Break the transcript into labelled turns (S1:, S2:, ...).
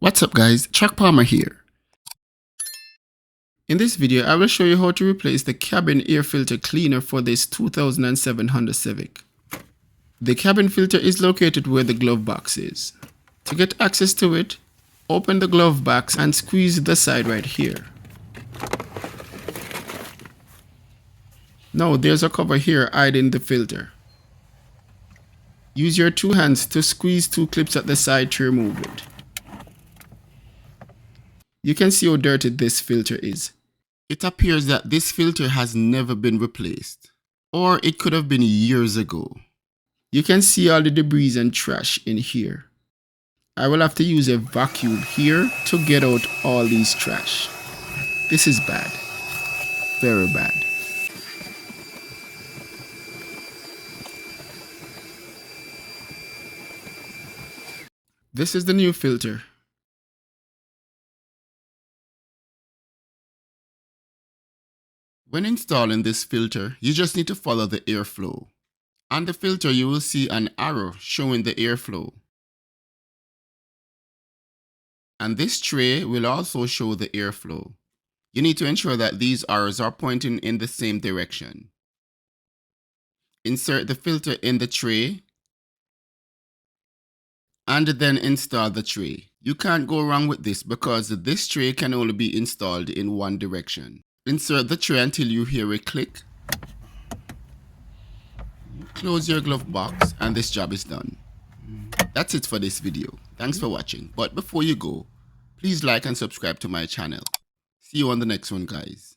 S1: What's up guys, Chuck Palmer here. In this video, I will show you how to replace the cabin air filter cleaner for this 2007 Honda Civic. The cabin filter is located where the glove box is. To get access to it, open the glove box and squeeze the side right here. Now there's a cover here hiding the filter. Use your two hands to squeeze two clips at the side to remove it. You can see how dirty this filter is. It appears that this filter has never been replaced, or it could have been years ago. You can see all the debris and trash in here. I will have to use a vacuum here to get out all these trash. This is bad. Very bad. This is the new filter. When installing this filter, you just need to follow the airflow. On the filter, you will see an arrow showing the airflow. And this tray will also show the airflow. You need to ensure that these arrows are pointing in the same direction. Insert the filter in the tray and then install the tray. You can't go wrong with this because this tray can only be installed in one direction. Insert the tray until you hear a click. Close your glove box and this job is done. That's it for this video. Thanks for watching. But before you go, please like and subscribe to my channel. See you on the next one, guys.